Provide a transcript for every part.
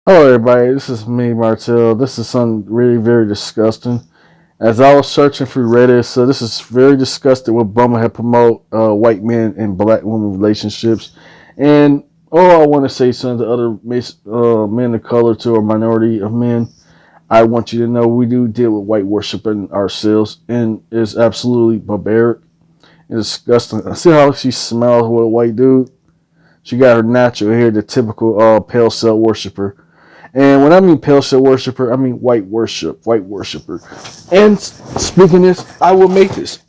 Hello, everybody. This is me, Martel. This is something really very disgusting. As I was searching through Reddit, so this is very disgusting what Bumble had promote white men and black women relationships. And all I want to say, something to other men of color to or minority of men, I want you to know we do deal with white worshiping ourselves, and it's absolutely barbaric and disgusting. See how she smells with a white dude? She got her natural hair, the typical pale cell worshiper. And when I mean pale shell worshiper, I mean white worshiper. And speaking of this, I will make this.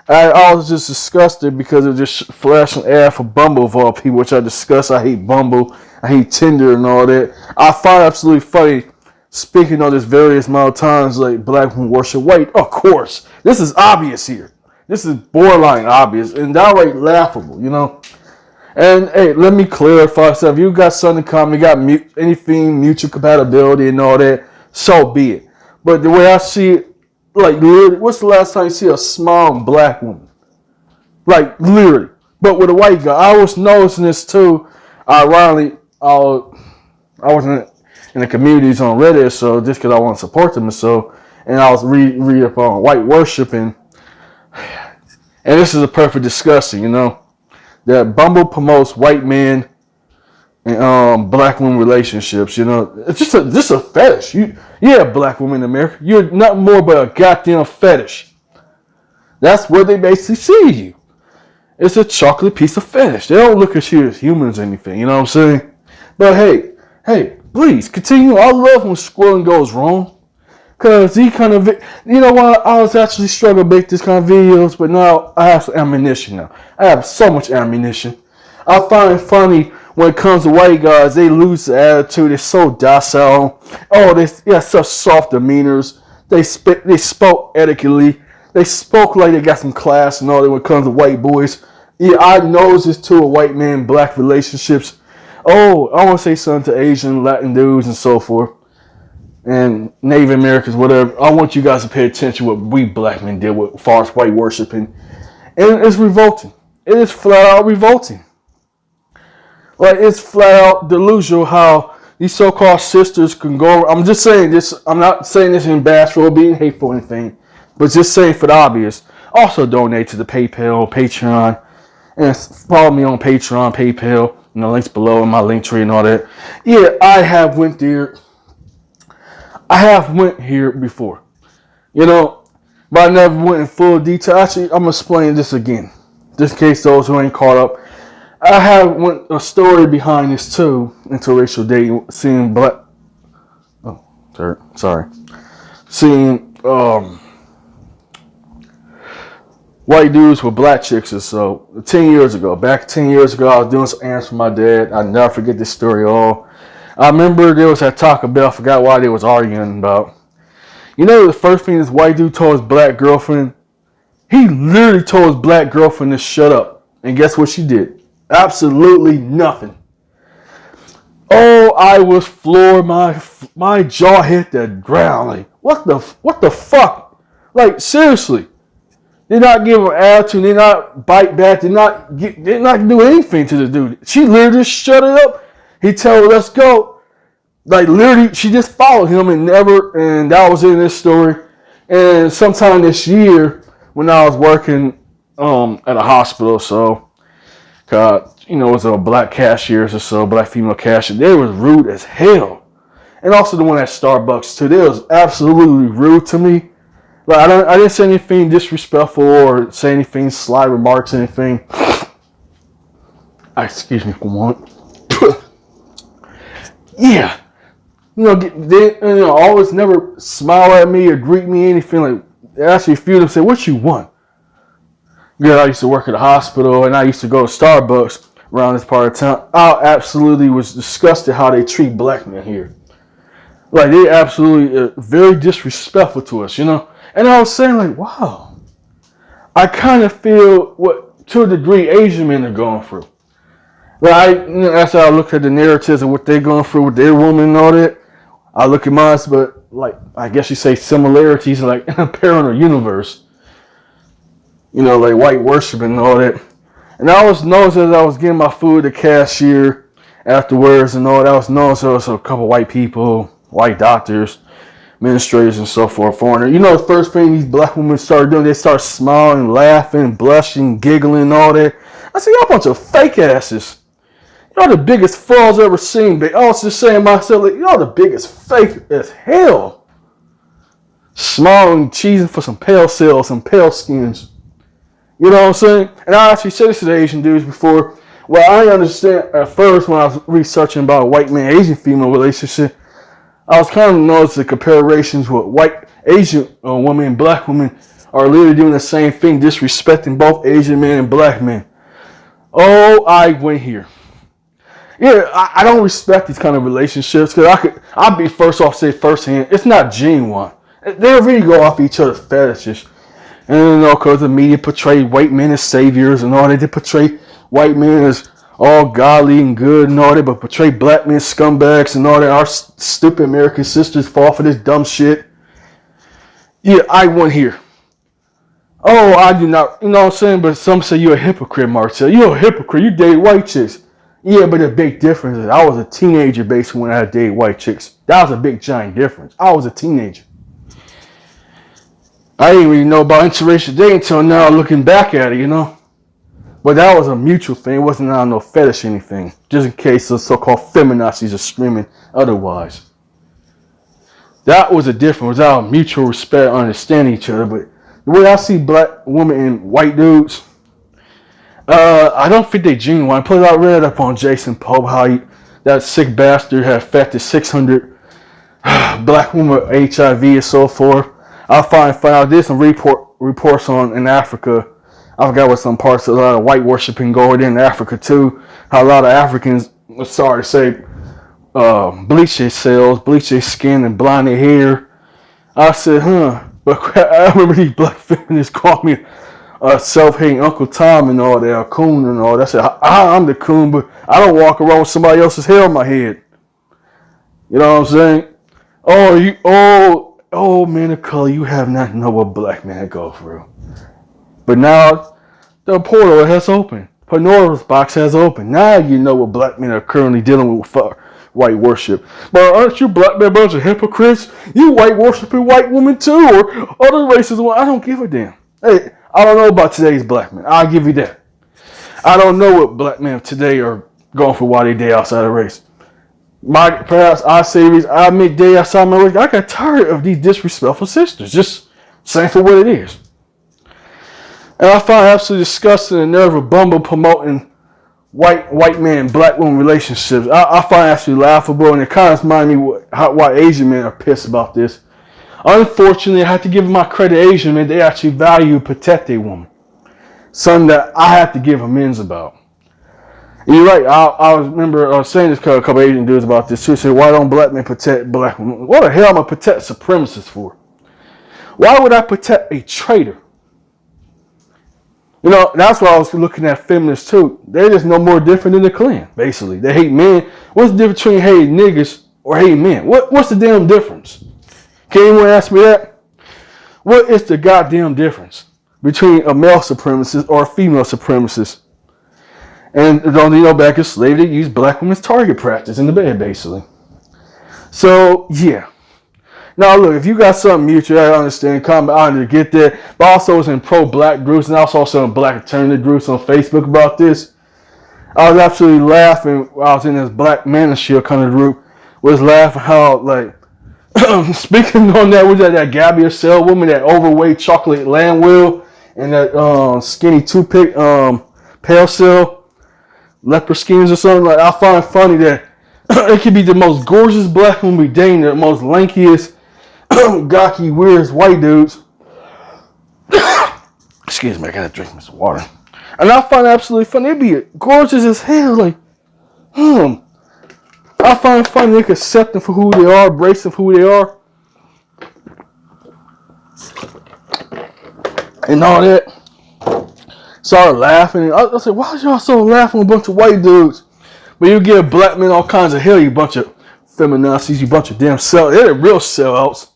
I was just disgusted because of this flashing ad for Bumble of all people, which I discussed. I hate Bumble, I hate Tinder and all that. I find it absolutely funny speaking on this various amount of times like black women worship white. Of course, this is obvious here. This is borderline obvious and downright laughable, you know. And hey, let me clarify stuff. You got something in common, you got anything, mutual compatibility and all that, so be it. But the way I see it, like literally, what's the last time you see a smiling black woman? Like literally. But with a white guy, I was noticing this too. Ironically, I wasn't in the communities on Reddit, so just because I want to support them, and I was read up on white worship, and this is a perfect discussion, you know. That Bumble promotes white men and black women relationships. You know, it's just a fetish. Yeah, black women in America, you're not more but a goddamn fetish. That's where they basically see you. It's a chocolate piece of fetish. They don't look at you as humans or anything. You know what I'm saying? But hey, please continue. I love when scrolling goes wrong. Because he kind of, you know what, I was actually struggling to make this kind of videos, but now I have some ammunition now. I have so much ammunition. I find it funny when it comes to white guys, they lose the attitude. They're so docile. Oh, they got such soft demeanors. They spoke etiquetely. They spoke like they got some class and all that when it comes to white boys. Yeah, I noticed this too with white men, black relationships. Oh, I want to say something to Asian, Latin dudes and so forth. And Native Americans, whatever. I want you guys to pay attention to what we black men deal with as far as white worshiping. And it's revolting. It is flat out revolting. Like, it's flat out delusional how these so-called sisters can go. I'm just saying this. I'm not saying this in bashful or being hateful or anything. But just saying for the obvious. Also donate to the PayPal, Patreon. And follow me on Patreon, PayPal. You know, links below in my link tree and all that. Yeah, I have went there. I have went here before, you know, but I never went in full detail. Actually, I'm going to explain this again, just in case those who ain't caught up. I have went a story behind this too, interracial dating, seeing seeing white dudes with black chicks or so. 10 years ago, back 10 years ago, I was doing some errands for my dad. I never forget this story at all. I remember there was that Taco Bell. I forgot why they was arguing about. You know the first thing this white dude told his black girlfriend? He literally told his black girlfriend to shut up. And guess what she did? Absolutely nothing. Oh, I was floored. My jaw hit the ground. Like, what the fuck? Like, seriously. Did not give her attitude. Did not bite back. Did not do anything to the dude. She literally just shut it up. He told her, let's go. Like, literally, she just followed him and that was in this story. And sometime this year, when I was working at a hospital, so, you know, it was a black cashiers or so, black female cashier, they was rude as hell. And also the one at Starbucks, too. They was absolutely rude to me. Like, I didn't say anything disrespectful or say anything, sly remarks, anything. Excuse me for a moment. Yeah, they always never smile at me or greet me, anything. Like, they actually feel them say, what you want? Yeah, I used to work at a hospital and I used to go to Starbucks around this part of town. I absolutely was disgusted how they treat black men here. Like, they absolutely very disrespectful to us, you know? And I was saying, like, wow, I kind of feel what, to a degree, Asian men are going through. But that's how I look at the narratives of what they're going through with their woman and all that. I look at mine, but like, I guess you say similarities, like in a parallel universe. You know, like white worship and all that. And I was noticing as I was getting my food at the cashier, afterwards and all that was known. So a couple white people, white doctors, administrators and so forth, foreigner. You know, the first thing these black women started doing, they start smiling, laughing, blushing, giggling, and all that. I said, y'all a bunch of fake asses. Y'all the biggest frauds I've ever seen. But I was just saying to myself, like, y'all the biggest fake as hell. Smiling, cheesing for some pale cells, some pale skins. You know what I'm saying? And I actually said this to the Asian dudes before. Well, I understand at first when I was researching about a white man Asian female relationship, I was kind of noticing the comparisons with white Asian women and black women are literally doing the same thing, disrespecting both Asian men and black men. Oh, I went here. Yeah, I don't respect these kind of relationships because I'd be first off say firsthand, it's not genuine. They really go off each other's fetishes. And you know, because the media portray white men as saviors and all that. They portray white men as all godly and good and all that, but portray black men scumbags and all that. Our stupid American sisters fall for this dumb shit. Yeah, I went here. Oh, I do not, you know what I'm saying? But some say you're a hypocrite, Marcel. You're a hypocrite. You date white chicks. Yeah, but the big difference is I was a teenager basically when I dated white chicks. That was a big giant difference. I was a teenager. I didn't really know about interracial dating until now looking back at it, you know. But that was a mutual thing. It wasn't on no fetish or anything. Just in case the so-called feminazis are screaming otherwise. That was a difference. Without mutual respect, understanding each other. But the way I see black women and white dudes, I don't think they genuine. Plus, I read up on Jason Pope how that sick bastard had affected 600 black women with HIV and so forth. I found out there's some reports on in Africa. I forgot what some parts of a lot of white worshiping going in Africa too. How a lot of Africans, sorry to say, bleach their cells, bleach their skin, and blind their hair. I said, but I remember these black feminists called me a self-hating Uncle Tom and all that, a coon and all that. I said, I'm the coon, but I don't walk around with somebody else's hair on my head. You know what I'm saying? Oh, man of color, you have not know what black men go through. But now the portal has opened. Pandora's box has opened. Now you know what black men are currently dealing with white worship. But aren't you black men a bunch of hypocrites? You white worshiping white women too, or other races? Well, I don't give a damn. Hey, I don't know about today's black men. I'll give you that. I don't know what black men today are going for while they day outside of race. Perhaps I say I admit day outside my race. I got tired of these disrespectful sisters. Just saying for what it is. And I find it absolutely disgusting the nerve of Bumble promoting white man, black woman relationships. I find it actually laughable, and it kind of reminds me why Asian men are pissed about this. Unfortunately, I have to give my credit to Asian men. They actually value and protect a woman. Something that I have to give amends about. And you're right. I remember saying this to a couple Asian dudes about this too. Say, why don't black men protect black women? What the hell am I protect supremacists for? Why would I protect a traitor? You know, that's why I was looking at feminists too. They're just no more different than the Klan, basically. They hate men. What's the difference between hating niggas or hating men? What's the damn difference? Can anyone ask me that? What is the goddamn difference between a male supremacist or a female supremacist? And don't you know, back in slavery, they used black women's target practice in the bed, basically. So, yeah. Now, look, if you got something mutual, I understand, comment, I to get that. But also, was in pro-black groups, and also in black alternative groups on Facebook about this. I was absolutely laughing while I was in this black manosphere kind of group. Was laughing how, like, speaking on that, was that Gabby Cell woman, that overweight chocolate land wheel, and that skinny toothpick pale cell, leopard skins or something. Like, I find it funny that it could be the most gorgeous black woman we dating, the most lankiest, gawky, weirdest white dudes. Excuse me, I gotta drink some water. And I find it absolutely funny. It'd be gorgeous as hell. Like, I find it funny they can accept them for who they are, embrace them for who they are, and all that. Started laughing. I said, why is y'all so laughing with a bunch of white dudes? But you give black men all kinds of hell, you bunch of feminazis, you bunch of damn sellouts. They're real sellouts.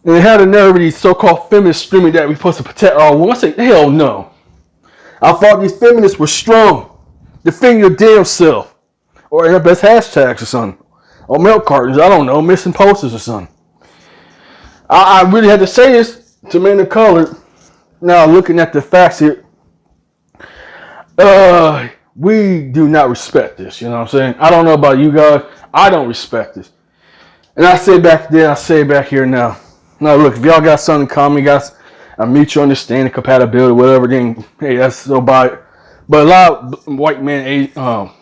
And they had a nerve of these so-called feminists screaming that we're supposed to protect our women. I said, hell no. I thought these feminists were strong. Defend your damn self. or their best hashtags or something, or milk cartons. I don't know, missing posters or something. I really had to say this to men of color. Now looking at the facts here, we do not respect this. You know what I'm saying? I don't know about you guys. I don't respect this. And I say back then, I say back here now. Now look, if y'all got something in common, you got a mutual understanding, compatibility, whatever, then hey, that's so by it. But a lot of white men,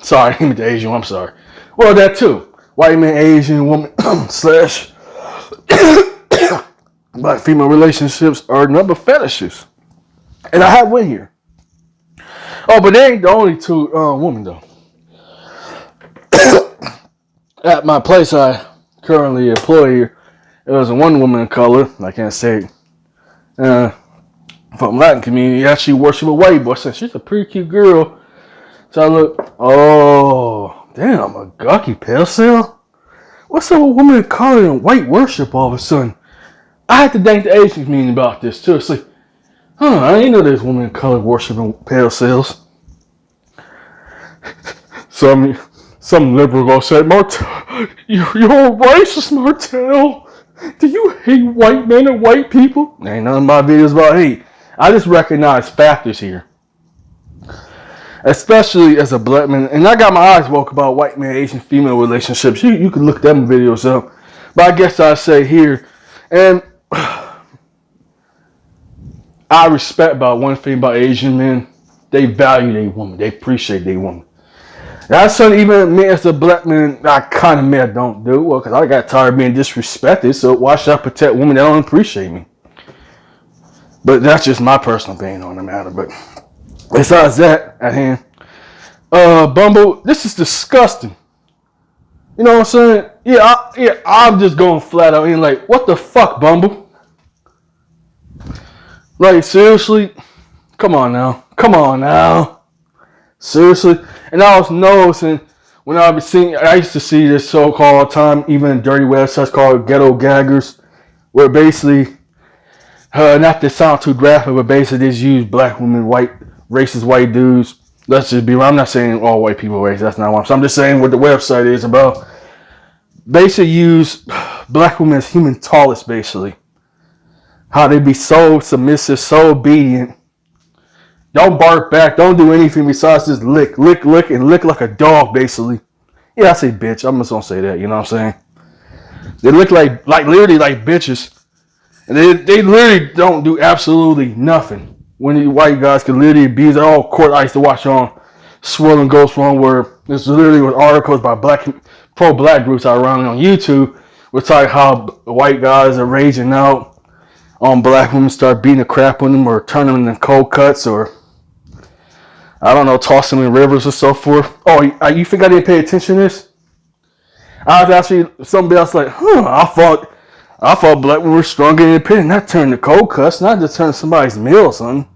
sorry, the Asian, I'm sorry. Well, that too. White man, Asian woman, slash black female relationships are number fetishes. And I have one here. Oh, but they ain't the only two women though. At my place I currently employ here, it was one woman of color, I can't say from Latin community, actually worship a white boy. I said, she's a pretty cute girl. So I look, oh, damn, a gawky pale cell? What's up with women of color and white worship all of a sudden? I had to thank the Asian community about this too. It's like, I didn't know there's women of color worshiping pale cells. Some liberal gonna say, Martel, you're a racist, Martel. Do you hate white men and white people? Ain't none of my videos about hate. I just recognize factors here. Especially as a black man. And I got my eyes woke about white man, Asian female relationships. You can look them videos up. But I guess I say here, and I respect about one thing about Asian men. They value their woman. They appreciate their woman. That's something even me as a black man, I kind of mad don't do. Well, because I got tired of being disrespected. So why should I protect women that don't appreciate me? But that's just my personal opinion on the matter. But besides that, at hand, Bumble, this is disgusting. You know what I'm saying? Yeah, I'm just going flat out and like, what the fuck, Bumble? Like, seriously? Come on now. Seriously? And I was noticing when I used to see this so-called time, even in dirty websites called ghetto gaggers, where basically, not to sound too graphic, but basically they just use black women, racist white dudes. Let's just be real. I'm not saying all white people are racist. That's not what I'm saying. I'm just saying what the website is about. Basically use black women as human toilets, basically. How they be so submissive, so obedient. Don't bark back. Don't do anything besides just lick, and lick like a dog, basically. Yeah, I say bitch. I'm just gonna say that. You know what I'm saying? They look like literally like bitches, and they literally don't do absolutely nothing. When these white guys can literally abuse all court. I used to watch on Swirling Ghost One, where there's literally with articles by pro-black groups I run on YouTube, which like how white guys are raging out on black women, start beating the crap on them, or turning them into cold cuts, or I don't know, tossing them in rivers or so forth. Oh, you think I didn't pay attention to this? I was actually somebody else like, I thought black women were strong and independent, not turn to cold cuts, not just turn somebody's meal or something.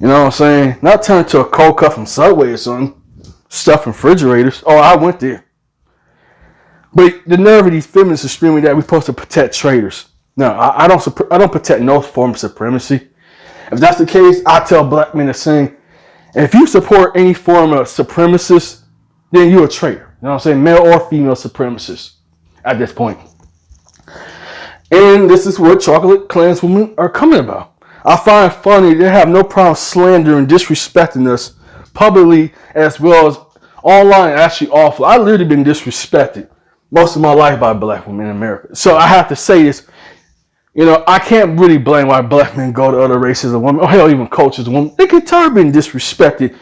You know what I'm saying? Not turn to a cold cut from Subway or something. Stuff in refrigerators. Oh, I went there. But the nerve of these feminists is screaming that we're supposed to protect traitors. No, I don't protect no form of supremacy. If that's the case, I tell black men the same. If you support any form of supremacist, then you're a traitor. You know what I'm saying? Male or female supremacist at this point. And this is what chocolate clans women are coming about. I find it funny they have no problem slandering, disrespecting us publicly as well as online. Actually awful. I've literally been disrespected most of my life by black women in America. So I have to say this. You know, I can't really blame why black men go to other races of women, or hell, even cultures of women. They get tired of being disrespected.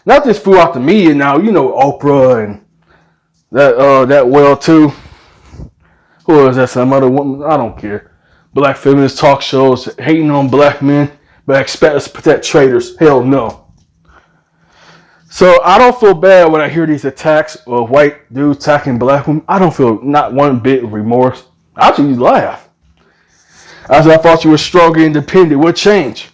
Not just throughout the media now, you know, Oprah and that well too. Who is that? Some other woman? I don't care. Black feminist talk shows hating on black men, but expect us to protect traitors. Hell no. So I don't feel bad when I hear these attacks of white dudes attacking black women. I don't feel not one bit of remorse. I actually laugh. I thought you were strong and independent. What changed?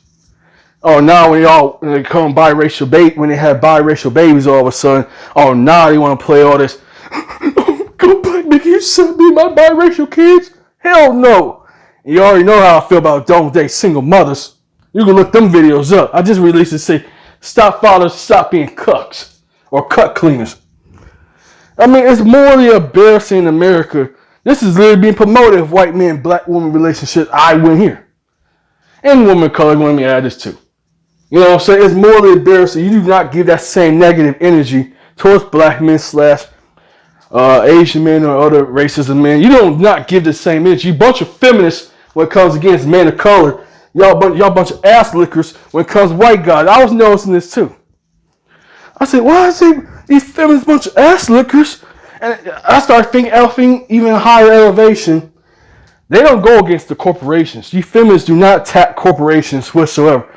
Oh, now when they come biracial when they have biracial babies all of a sudden, oh, now they want to play all this. Oh, go back, nigga, you sent me my biracial kids? Hell no. And you already know how I feel about don't date single mothers. You can look them videos up. I just released it say, stop fathers, stop being cucks or cut cleaners. I mean, it's morally embarrassing in America. This is literally being promoted of white men, black woman relationships. I win here. And women of color, let me add this too. You know what I'm saying? It's morally embarrassing. You do not give that same negative energy towards black men slash Asian men or other races of men. You don't not give the same energy. You bunch of feminists when it comes against men of color. Y'all bunch of ass lickers when it comes to white guys. I was noticing this too. I said, why is these feminists bunch of ass lickers? And I started thinking even higher elevation. They don't go against the corporations. You feminists do not attack corporations whatsoever.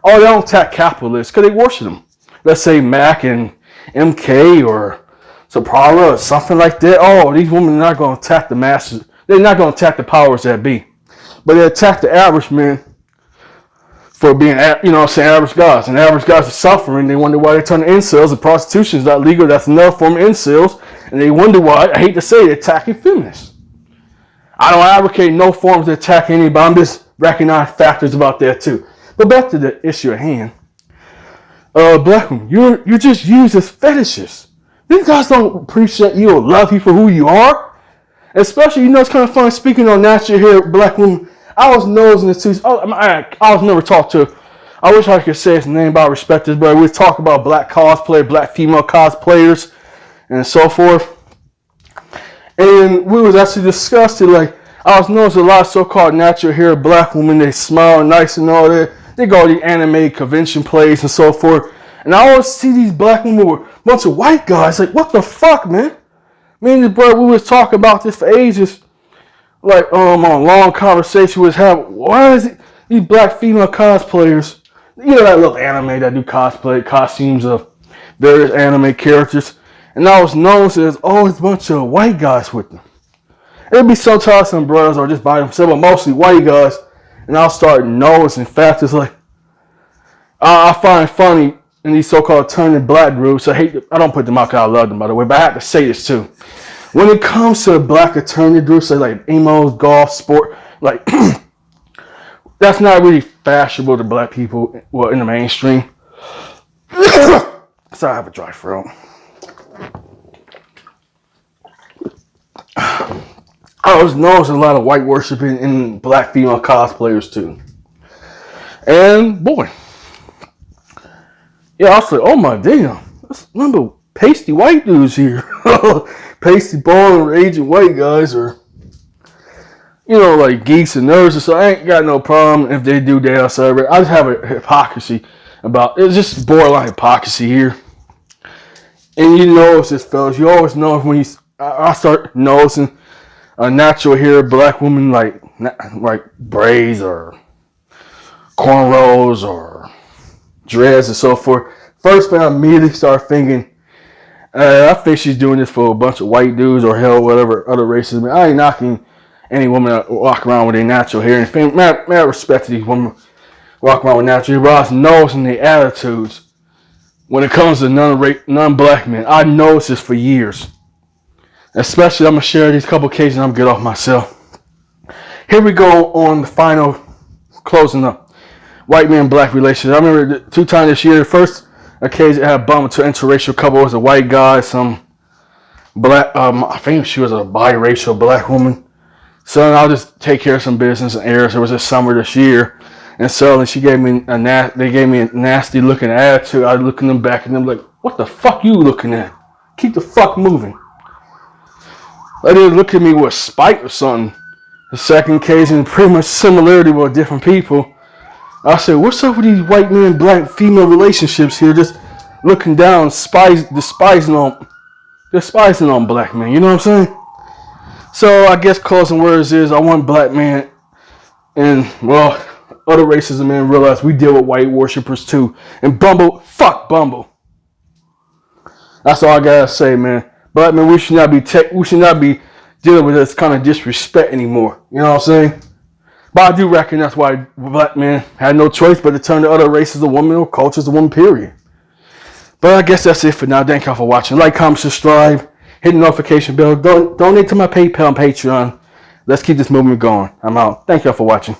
Oh, they don't attack capitalists because they worship them. Let's say Mac and MK or Soprano or something like that. Oh, these women are not going to attack the masses. They're not going to attack the powers that be. But they attack the average men for being, average guys. And average guys are suffering. They wonder why they turn to incels. And prostitution is not legal. That's another form of incels. And they wonder why, I hate to say it, they're attacking feminists. I don't advocate no forms of attack anybody. I'm just recognizing factors about that too. But back to the issue at hand. Black women, you're just used as fetishes. These guys don't appreciate you or love you for who you are. Especially, it's kind of fun speaking on natural hair, black women. I was nosing this too. I was never talked to. I wish I could say his name, but I respect this brother. We talk about black cosplay, black female cosplayers, and so forth. And we was actually discussing, I was noticing a lot of so-called natural hair black women, they smile nice and all that. They go to the anime convention plays and so forth. And I always see these black women with a bunch of white guys. Like, what the fuck, man? Me and this brother, we was talking about this for ages. On a long conversation we was having. Why is it these black female cosplayers, that little anime that do cosplay, costumes of various anime characters. And I was noticing there's always a bunch of white guys with them. It'd be sometimes some brothers or just by themselves, but mostly white guys. And I'll start noticing factors I find funny in these so-called turning black groups. I don't put them out because I love them, by the way, but I have to say this too. When it comes to black attorney groups, like emos, golf, sport, that's not really fashionable to black people, in the mainstream. Sorry, I have a dry throat. I was noticing a lot of white worshiping in black female cosplayers too. And boy, I was like, oh my damn, that's a number of pasty white dudes here. Pasty, bald, and aging white guys are, geeks and nerds. So I ain't got no problem if they do that outside. I just have a hypocrisy about it's just borderline hypocrisy here. And it's this, fellas. You always know when I start noticing a natural hair black woman like braids or cornrows or dreads and so forth. First thing I immediately start thinking, I think she's doing this for a bunch of white dudes or hell, whatever other races. I ain't knocking any woman that walk around with their natural hair. And I respect these women walk around with natural hair, but I was noticing their attitudes when it comes to non-black men. I noticed this for years. Especially, I'm going to share these couple cases and I'm going to get off myself. Here we go on the final closing up. White man, black relationship. I remember 2 times this year. The first occasion I had bumped into an interracial couple. It was a white guy, some black, I think she was a biracial black woman. So I'll just take care of some business and errands. It was this summer this year. And suddenly they gave me a nasty looking attitude. I was looking them back and them like, what the fuck you looking at? Keep the fuck moving. They didn't look at me with spite or something. The second occasion, pretty much similarity with different people. I said, what's up with these white men, black female relationships here? Just looking down, despising on black men. You know what I'm saying? So I guess closing words is I want black men and, other races of men realize we deal with white worshipers too. And Bumble, fuck Bumble. That's all I gotta say, man. Black men, we should not be dealing with this kind of disrespect anymore. You know what I'm saying? But I do recognize why black men had no choice but to turn to other races of women or cultures of women, period. But I guess that's it for now. Thank y'all for watching. Like, comment, subscribe, hit the notification bell. Donate to my PayPal and Patreon. Let's keep this movement going. I'm out. Thank y'all for watching.